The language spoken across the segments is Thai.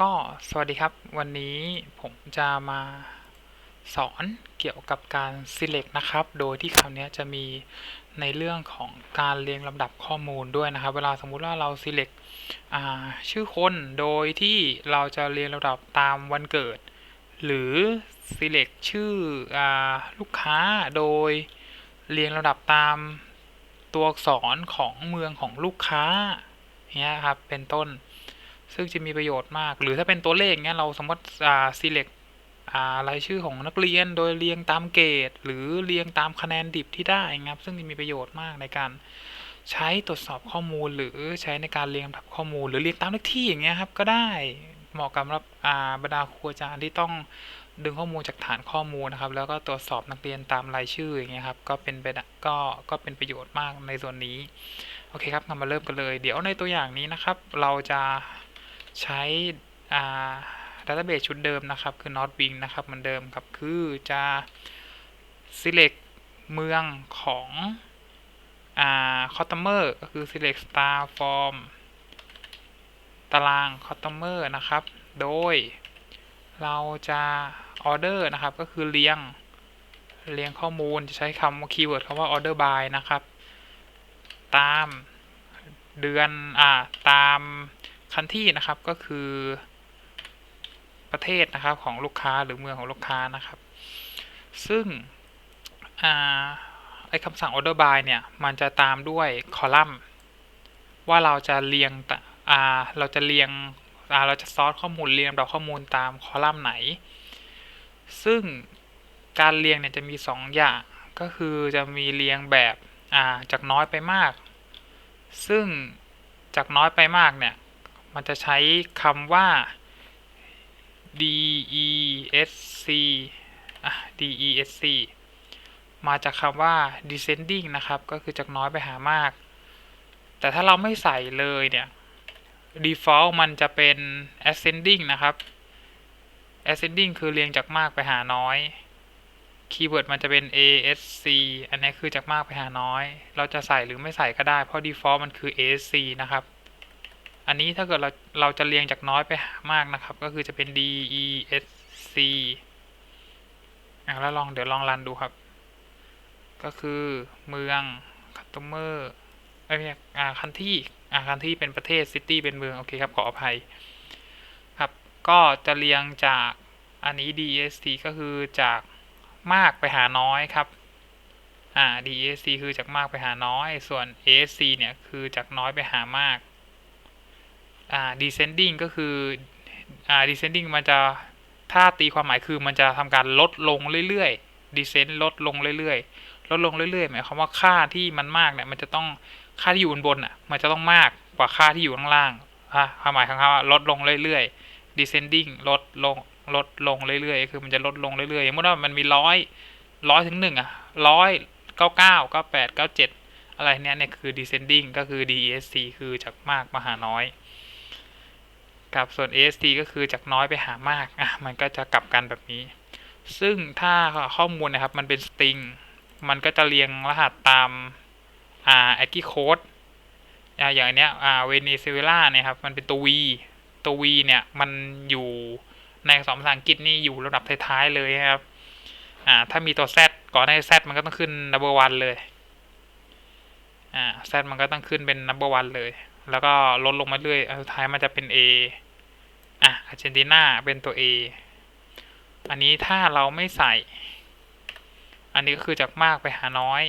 ก็สวัสดีครับวันนี้ผมจะมาสอนเกี่ยวกับการ select นะครับโดยที่คราวนี้จะมีในเรื่องของการเรียงลำดับข้อมูลด้วยนะครับเวลาสมมุติว่าเรา select ชื่อคนโดยที่เราจะเรียงลำดับตามวันเกิดหรือ select ชื่อลูกค้าโดยเรียงลำดับตามตัวอักษรของเมืองของลูกค้าเนี้ยครับเป็นต้นซึ่งจะมีประโยชน์มากหรือถ้าเป็นตัวเลขเนี้ยเราสมมติselect รายชื่อของนักเรียนโดยเรียงตามเกรดหรือเรียงตามคะแนนดิบที่ได้ครับซึ่งจะมีประโยชน์มากในการใช้ตรวจสอบข้อมูลหรือใช้ในการเรียงลำดับข้อมูลหรือเรียงตามเลขที่อย่างเงี้ยครับก็ได้เหมาะกับบรรดาครูอาจารย์ที่ต้องดึงข้อมูลจากฐานข้อมูลนะครับแล้วก็ตรวจสอบนักเรียนตามรายชื่ออย่างเงี้ยครับก็เป็นประโยชน์มากในส่วนนี้โอเคครับมาเริ่มกันเลยเดี๋ยวในตัวอย่างนี้นะครับเราจะใช้database ชุดเดิมนะครับคือ Northwing นะครับเหมือนเดิมครับคือจะ select เมืองของcustomer ก็คือ select star from ตาราง customer นะครับโดยเราจะ order นะครับก็คือเรียงข้อมูลจะใช้คำคีย์เวิร์ดคำว่า order by นะครับตามเดือนตามคันที่นะครับก็คือประเทศนะครับของลูกค้าหรือเมืองของลูกค้านะครับซึ่งไอคำสั่ง order by เนี่ยมันจะตามด้วยคอลัมน์ว่าเราจะเรียงเราจะเรียงเราจะซอร์สข้อมูลเรียงลำดับข้อมูลตามคอลัมน์ไหนซึ่งการเรียงเนี่ยจะมี2อย่างก็คือจะมีเรียงแบบจากน้อยไปมากซึ่งจากน้อยไปมากเนี่ยมันจะใช้คำว่า DESC DESC มาจากคำว่า descending นะครับก็คือจากน้อยไปหามากแต่ถ้าเราไม่ใส่เลยเนี่ย default มันจะเป็น ascending นะครับ ascending คือเรียงจากมากไปหาน้อยคีย์เวิร์ดมันจะเป็น ASC อันนี้คือจากมากไปหาน้อยเราจะใส่หรือไม่ใส่ก็ได้เพราะ default มันคือ ASC นะครับอันนี้ถ้าเกิดเราจะเรียงจากน้อยไปหามากนะครับก็คือจะเป็น DESC แล้วเดี๋ยวลองรันดูครับก็คือเมือง customer ไม่ใช่คันที่เป็นประเทศ city เป็นเมืองโอเคครับขออภัยครับก็จะเรียงจากอันนี้ DESC ก็คือจากมากไปหาน้อยครับDESC คือจากมากไปหาน้อยส่วน ASC เนี่ยคือจากน้อยไปหามากdescending ก็คือdescending มันจะถ้าตีความหมายคือมันจะทำการลดลงเรื่อยๆ descend ลดลงเรื่อยๆลดลงเรื่อยๆหมายความว่าค่าที่มันมากเนี่ยมันจะต้องค่าที่อยู่บนมันจะต้องมากกว่าค่าที่อยู่ข้างล่างความหมายของคำว่าลดลงเรื่อยๆ descending ลดลงเรื่อยๆคือมันจะลดลงเรื่อยๆสมมติว่ามันมีร้อยถึง1100 99 98 97อะไรเนี่ยคือ descending ก็คือ DESC คือจากมากมาหาน้อยกับส่วน AST ก็คือจากน้อยไปหามากมันก็จะกลับกันแบบนี้ซึ่งถ้าข้อมูลนะครับมันเป็นสตริงมันก็จะเรียงรหัสตามASCII code อย่างอันเนี้ยเวเนซุเอลาเนี่ยครับมันเป็นตัว V เนี่ยมันอยู่ในอักษรภาษาอังกฤษนี่อยู่ระดับท้ายๆเลยครับถ้ามีตัว Z ก่อนหน้า Z มันก็ต้องขึ้น number one เลยZ มันก็ต้องขึ้นเป็น number one เลยแล้วก็ลดลงมาเรื่อยสุดท้ายมันจะเป็น A อาร์เจนตินาเป็นตัว A อันนี้ถ้าเราไม่ใส่อันนี้ก็คือจากมากไปหาน้อย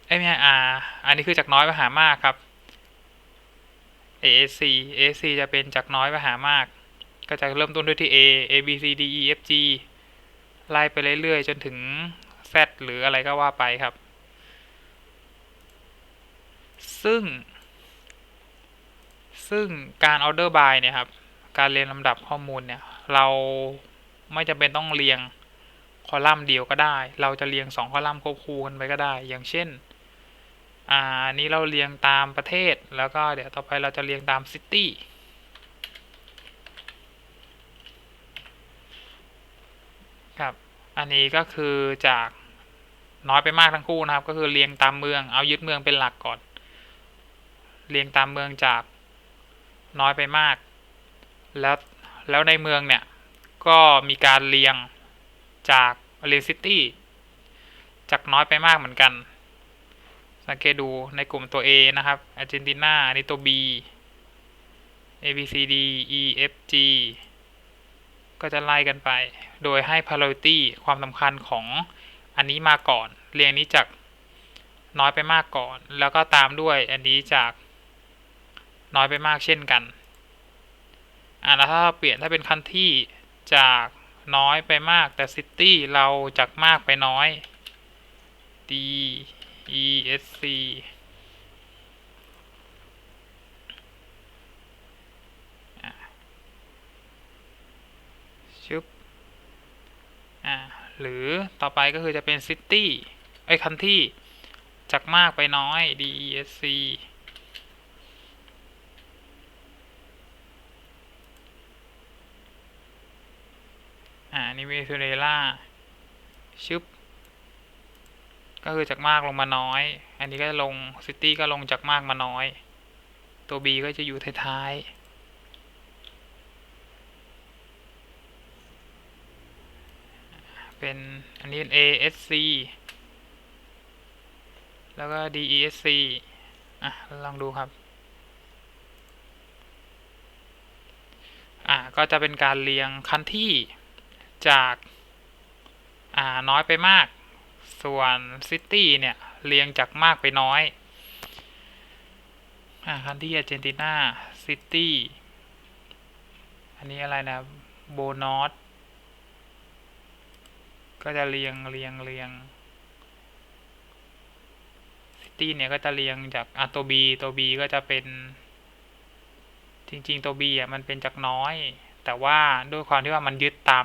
ไม่ใช่อันนี้คือจากน้อยไปหามากครับ ASC จะเป็นจากน้อยไปหามากก็จะเริ่มต้นด้วยที่ A B C D E F G ไล่ไปเรื่อยๆจนถึง Z หรืออะไรก็ว่าไปครับซึ่งการ order by เนี่ยครับการเรียงลำดับข้อมูลเนี่ยเราไม่จำเป็นต้องเรียงคอลัมน์เดียวก็ได้เราจะเรียง2คอลัมน์ควบคู่กันไปก็ได้อย่างเช่นนี้เราเรียงตามประเทศแล้วก็เดี๋ยวต่อไปเราจะเรียงตามซิตี้ครับอันนี้ก็คือจากน้อยไปมากทั้งคู่นะครับก็คือเรียงตามเมืองเอายึดเมืองเป็นหลักก่อนเรียงตามเมืองจากน้อยไปมาก แล้วแล้วในเมืองเนี่ยก็มีการเรียงจากเรียงซิตี้จากน้อยไปมากเหมือนกันสังเกตดูในกลุ่มตัว A นะครับอาร์เจนตินาอันนี้ตัว B A B C D E F G ก็จะไล่กันไปโดยให้ priority ความสำคัญของอันนี้มาก่อนเรียงนี้จากน้อยไปมากก่อนแล้วก็ตามด้วยอันนี้จากน้อยไปมากเช่นกันแล้วถ้าเปลี่ยนถ้าเป็นคันที่จากน้อยไปมากแต่ซิตี้เราจากมากไปน้อย D E S C ชึบหรือต่อไปก็คือจะเป็นซิตี้คันที่จากมากไปน้อย D E S C นี่เวเนซุเอลาชึบก็คือจากมากลงมาน้อยอันนี้ก็ลงซิตี้ก็ลงจากมากมาน้อยตัว B ก็จะอยู่ท้ายๆเป็นอันนี้เป็น A S C แล้วก็ D E S C ลองดูครับก็จะเป็นการเรียงคันที่จากน้อยไปมากส่วนซิตี้เนี่ยเรียงจากมากไปน้อยคันที่อาร์เจนตินาซิตี้อันนี้อะไรนะโบนอสก็จะเรียงซิตี้เนี่ยก็จะเรียงจากตัว B ก็จะเป็นจริงๆตัว B มันเป็นจากน้อยแต่ว่าด้วยความที่ว่ามันยึดตา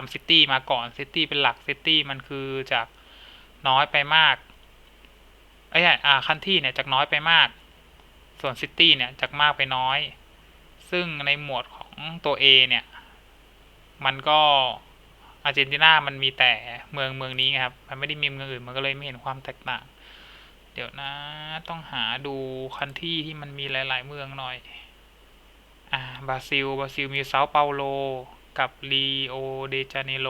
มซิตี้มาก่อนซิตี้เป็นหลักซิตี้มันคือจากน้อยไปมากคันที่เนี่ยจากน้อยไปมากส่วนซิตี้เนี่ยจากมากไปน้อยซึ่งในหมวดของตัว A เนี่ยมันก็อาร์เจนตินามันมีแต่เมืองนี้ครับมันไม่ได้มีเมืองอื่นมันก็เลยไม่เห็นความแตกต่างเดี๋ยวนะต้องหาดูคันที่ที่มันมีหลายๆเมืองหน่อยบราซิลมีเซาเปาโลกับรีโอเดจาเนโร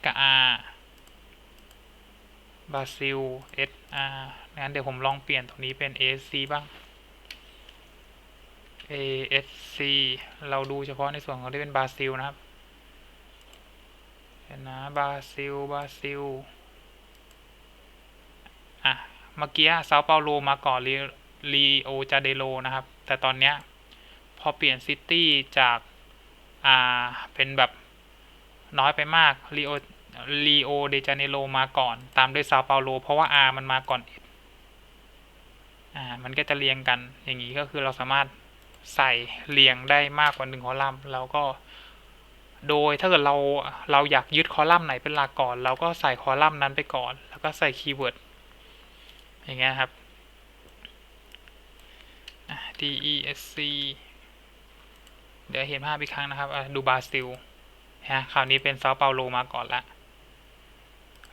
กับบราซิลงั้นเดี๋ยวผมลองเปลี่ยนตรงนี้เป็น ASC บ้าง ASC เราดูเฉพาะในส่วนของที่เป็นบราซิลนะครับเห็นนะบราซิลเมื่อกี้เซาเปาโลมาก่อนรีโอจาเดโรนะครับแต่ตอนเนี้ยพอเปลี่ยนซิตี้จากเป็นแบบน้อยไปมากรีโอเดจาเนโรมาก่อนตามด้วยเซาเปาโลเพราะว่า R มันมาก่อนมันก็จะเรียงกันอย่างนี้ก็คือเราสามารถใส่เรียงได้มากกว่า1คอลัมน์แล้วก็โดยถ้าเกิดเราอยากยึดคอลัมน์ไหนเป็นหลักก่อนเราก็ใส่คอลัมน์นั้นไปก่อนแล้วก็ใส่คีย์เวิร์ดอย่างเงี้ยครับ DESC เดี๋ยวเห็นภาพอีกครั้งนะครับดูบราซิลคราวนี้เป็นเซาเปาโลมาก่อนละ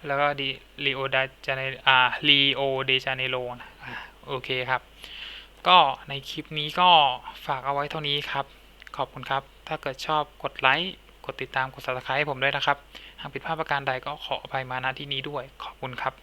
แล้วก็รีโอเดจาเนโรนะโอเคครับก็ในคลิปนี้ก็ฝากเอาไว้เท่านี้ครับขอบคุณครับถ้าเกิดชอบกดไลค์กดติดตามกด Subscribe ให้ผมด้วยนะครับหากผิดพลาดประการใดก็ขออภัยมาณที่นี้ด้วยขอบคุณครับ